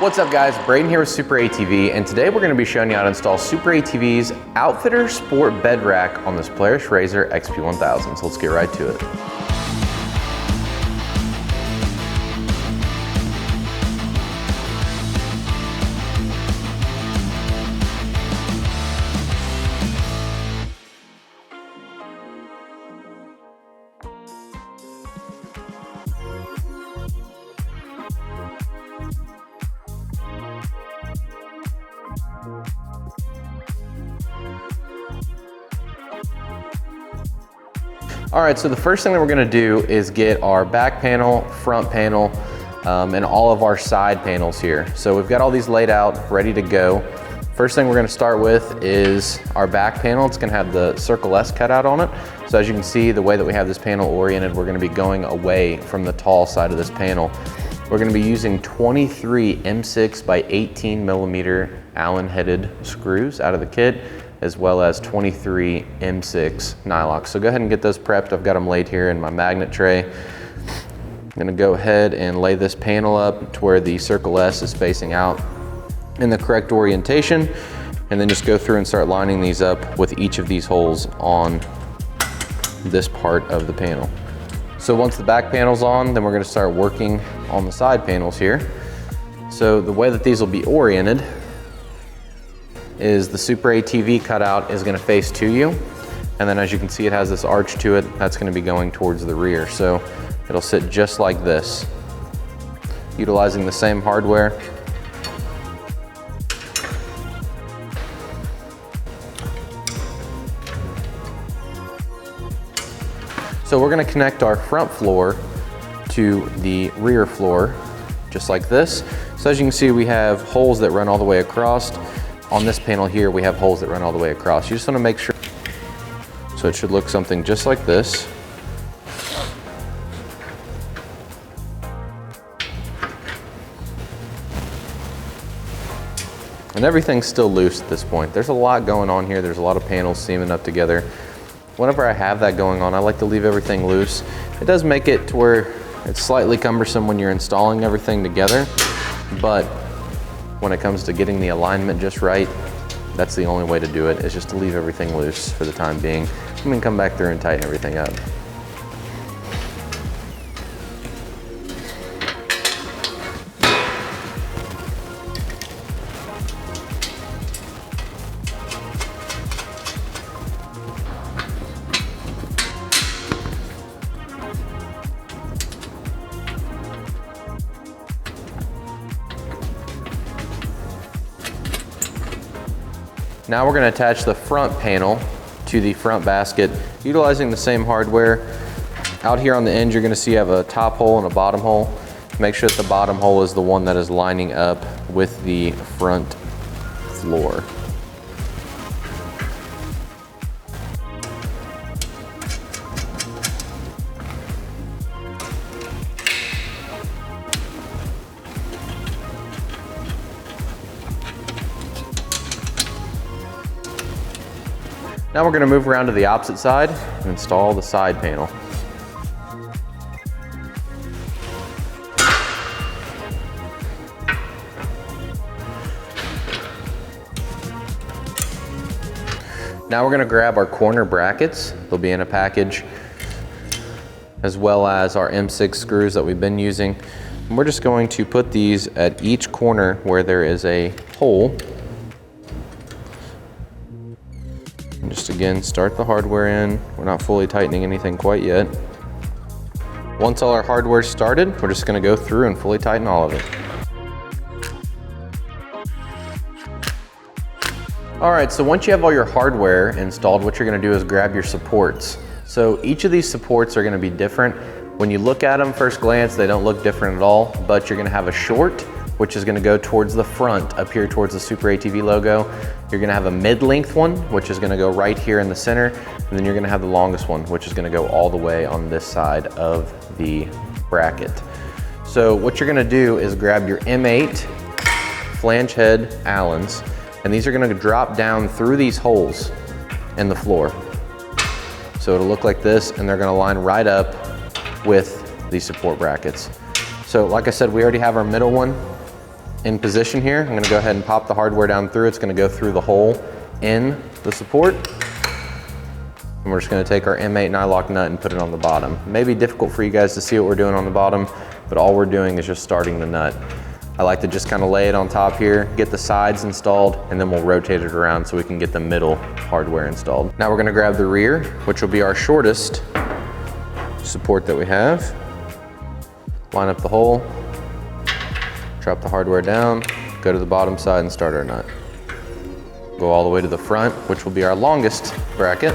What's up guys, Braden here with SuperATV, and today we're going to be showing you how to install SuperATV's Outfitter Sport Bed Rack on this Polaris RZR XP 1000, so let's get right to it. All right, so the first thing that we're gonna do is get our back panel, front panel, and all of our side panels here. So we've got all these laid out, ready to go. First thing we're gonna start with is our back panel. It's gonna have the Circle S cut out on it. So as you can see, the way that we have this panel oriented, we're gonna be going away from the tall side of this panel. We're gonna be using 23 M6 by 18 millimeter Allen headed screws out of the kit, as well as 23 M6 nylocks. So go ahead and get those prepped. I've got them laid here in my magnet tray. I'm gonna go ahead and lay this panel up to where the Circle S is facing out in the correct orientation, and then just go through and start lining these up with each of these holes on this part of the panel. So once the back panel's on, then we're gonna start working on the side panels here. So the way that these will be oriented is the SuperATV cutout is gonna face to you. And then as you can see, it has this arch to it. That's gonna be going towards the rear. So it'll sit just like this, utilizing the same hardware. So we're gonna connect our front floor to the rear floor, just like this. So as you can see, we have holes that run all the way across. On this panel here, we have holes that run all the way across. You just want to make sure. So it should look something just like this. And everything's still loose at this point. There's a lot going on here. There's a lot of panels seaming up together. Whenever I have that going on, I like to leave everything loose. It does make it to where it's slightly cumbersome when you're installing everything together, but when it comes to getting the alignment just right, that's the only way to do it, is just to leave everything loose for the time being. And then come back through and tighten everything up. Now we're going to attach the front panel to the front basket, utilizing the same hardware. Out here on the end, you're going to see I have a top hole and a bottom hole. Make sure that the bottom hole is the one that is lining up with the front floor. Now we're going to move around to the opposite side and install the side panel. Now we're going to grab our corner brackets. They'll be in a package, as well as our M6 screws that we've been using. And we're just going to put these at each corner where there is a hole. And just again, start the hardware in. We're not fully tightening anything quite yet. Once all our hardware is started, we're just gonna go through and fully tighten all of it. All right, so once you have all your hardware installed, what you're gonna do is grab your supports. So each of these supports are gonna be different. When you look at them first glance, they don't look different at all, but you're gonna have a short, which is gonna go towards the front, up here towards the SuperATV logo. You're gonna have a mid-length one, which is gonna go right here in the center, and then you're gonna have the longest one, which is gonna go all the way on this side of the bracket. So what you're gonna do is grab your M8 flange head Allens, and these are gonna drop down through these holes in the floor. So it'll look like this, and they're gonna line right up with these support brackets. So like I said, we already have our middle one in position here. I'm gonna go ahead and pop the hardware down through. It's gonna go through the hole in the support. And we're just gonna take our M8 nylock nut and put it on the bottom. It may be difficult for you guys to see what we're doing on the bottom, but all we're doing is just starting the nut. I like to just kind of lay it on top here, get the sides installed, and then we'll rotate it around so we can get the middle hardware installed. Now we're gonna grab the rear, which will be our shortest support that we have. Line up the hole, drop the hardware down, go to the bottom side and start our nut. Go all the way to the front, which will be our longest bracket.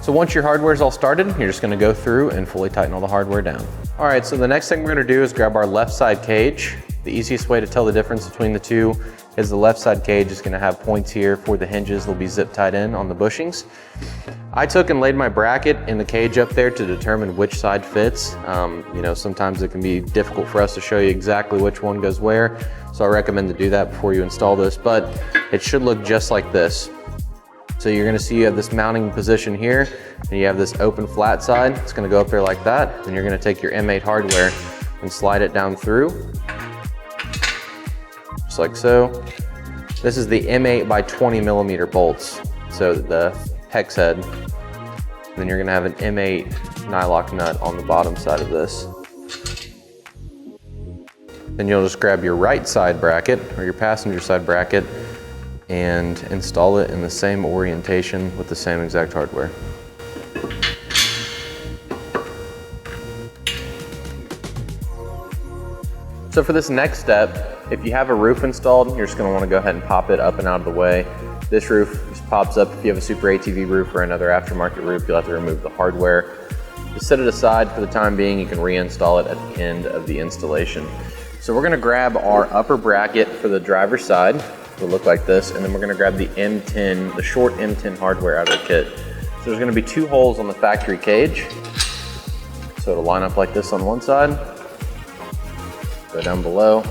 So once your hardware is all started, you're just gonna go through and fully tighten all the hardware down. All right, so the next thing we're gonna do is grab our left side cage. The easiest way to tell the difference between the two is the left side cage is gonna have points here for the hinges. They'll be zip tied in on the bushings. I took and laid my bracket in the cage up there to determine which side fits. You know, sometimes it can be difficult for us to show you exactly which one goes where. So I recommend to do that before you install this, but it should look just like this. So you're gonna see you have this mounting position here, and you have this open flat side. It's gonna go up there like that, and you're gonna take your M8 hardware and slide it down through, just like so. This is the M8 by 20 millimeter bolts, so the hex head. And then you're gonna have an M8 nylock nut on the bottom side of this. Then you'll just grab your right side bracket, or your passenger side bracket, and install it in the same orientation with the same exact hardware. So for this next step, if you have a roof installed, you're just gonna wanna go ahead and pop it up and out of the way. This roof just pops up. If you have a SuperATV roof or another aftermarket roof, you'll have to remove the hardware. Just set it aside for the time being. You can reinstall it at the end of the installation. So we're gonna grab our upper bracket for the driver's side. Will look like this, and then we're gonna grab the M10, the short M10 hardware out of the kit. So there's gonna be 2 holes on the factory cage. So it'll line up like this on one side, go down below,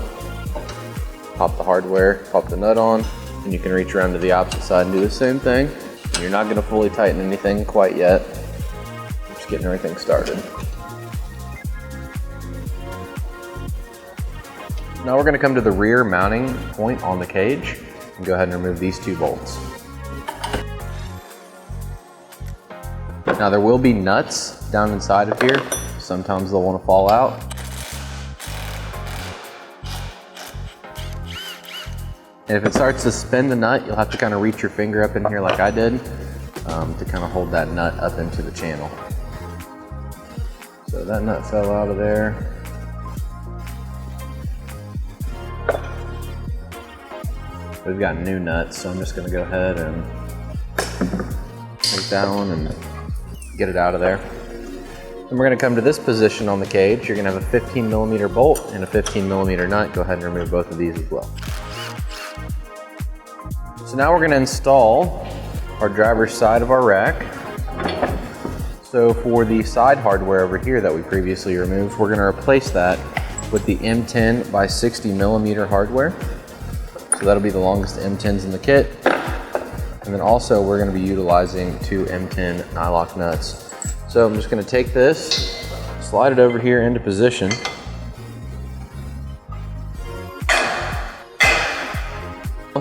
pop the hardware, pop the nut on, and you can reach around to the opposite side and do the same thing. And you're not gonna fully tighten anything quite yet. Just getting everything started. Now we're gonna come to the rear mounting point on the cage and go ahead and remove these 2 bolts. Now there will be nuts down inside of here. Sometimes they'll wanna fall out. And if it starts to spin the nut, you'll have to kind of reach your finger up in here like I did to kind of hold that nut up into the channel. So that nut fell out of there. We've got new nuts, so I'm just gonna go ahead and take that one and get it out of there. Then we're gonna come to this position on the cage. You're gonna have a 15 millimeter bolt and a 15 millimeter nut. Go ahead and remove both of these as well. So now we're gonna install our driver's side of our rack. So for the side hardware over here that we previously removed, we're gonna replace that with the M10 by 60 millimeter hardware. So that'll be the longest M10s in the kit. And then also we're gonna be utilizing 2 M10 nylock nuts. So I'm just gonna take this, slide it over here into position.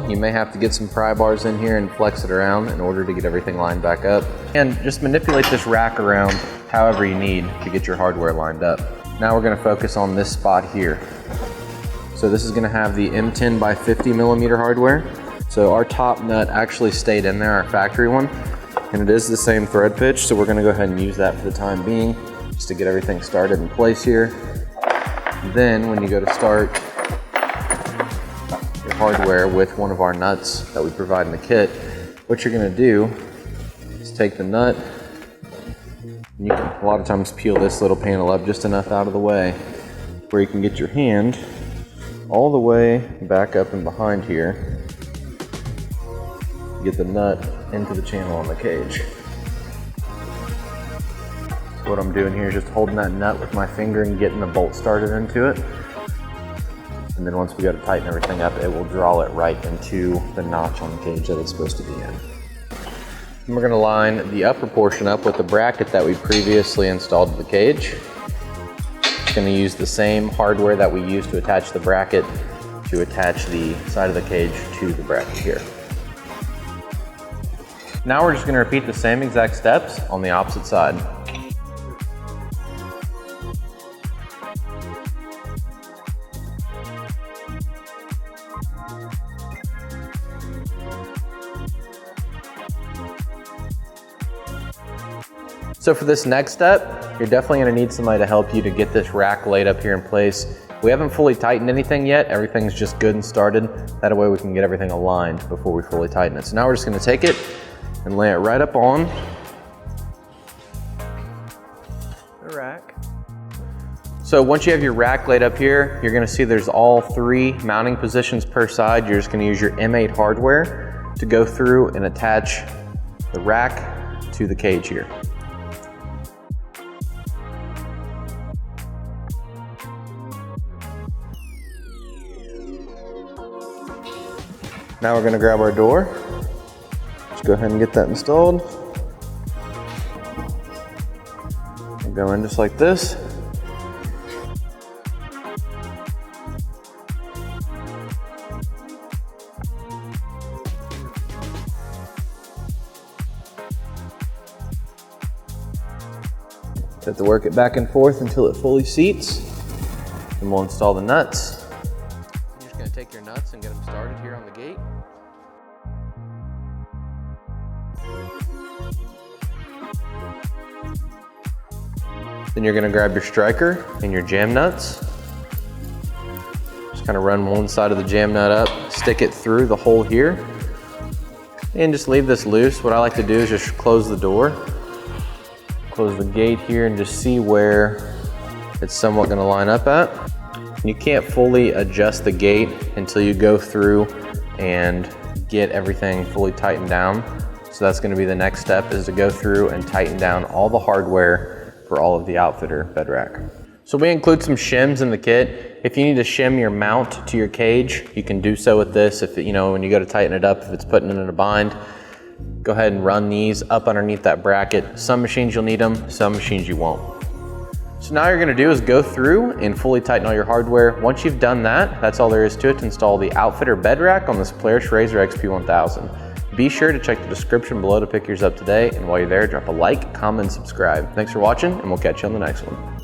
You may have to get some pry bars in here and flex it around in order to get everything lined back up. And just manipulate this rack around however you need to get your hardware lined up. Now we're gonna focus on this spot here. So this is gonna have the M10 by 50 millimeter hardware. So our top nut actually stayed in there, our factory one, and it is the same thread pitch, so we're gonna go ahead and use that for the time being, just to get everything started in place here. Then when you go to start your hardware with one of our nuts that we provide in the kit, what you're gonna do is take the nut, and you can a lot of times peel this little panel up just enough out of the way where you can get your hand all the way back up and behind here, get the nut into the channel on the cage. So what I'm doing here is just holding that nut with my finger and getting the bolt started into it. And then once we go to tighten everything up, it will draw it right into the notch on the cage that it's supposed to be in. And we're gonna line the upper portion up with the bracket that we previously installed to the cage. Gonna use the same hardware that we used to attach the bracket to attach the side of the cage to the bracket here. Now we're just gonna repeat the same exact steps on the opposite side. So for this next step, you're definitely gonna need somebody to help you to get this rack laid up here in place. We haven't fully tightened anything yet. Everything's just good and started. That way we can get everything aligned before we fully tighten it. So now we're just gonna take it and lay it right up on the rack. So once you have your rack laid up here, you're gonna see there's all 3 mounting positions per side. You're just gonna use your M8 hardware to go through and attach the rack to the cage here. Now we're gonna grab our door. Let's go ahead and get that installed. We'll go in just like this. Have to work it back and forth until it fully seats. And we'll install the nuts. You're just gonna take your nuts and get them started here on the gate. Then you're gonna grab your striker and your jam nuts. Just kind of run one side of the jam nut up, stick it through the hole here, and just leave this loose. What I like to do is just close the door, close the gate here, and just see where it's somewhat gonna line up at. You can't fully adjust the gate until you go through and get everything fully tightened down. So that's gonna be the next step, is to go through and tighten down all the hardware for all of the outfitter bed rack. So we include some shims in the kit. If you need to shim your mount to your cage, you can do so with this. If you know, when you go to tighten it up, if it's putting it in a bind, go ahead and run these up underneath that bracket. Some machines you'll need them, some machines you won't. So now you're gonna do is go through and fully tighten all your hardware. Once you've done that, that's all there is to it to install the outfitter bed rack on this Polaris RZR XP 1000. Be sure to check the description below to pick yours up today, and while you're there, drop a like, comment, and subscribe. Thanks for watching, and we'll catch you on the next one.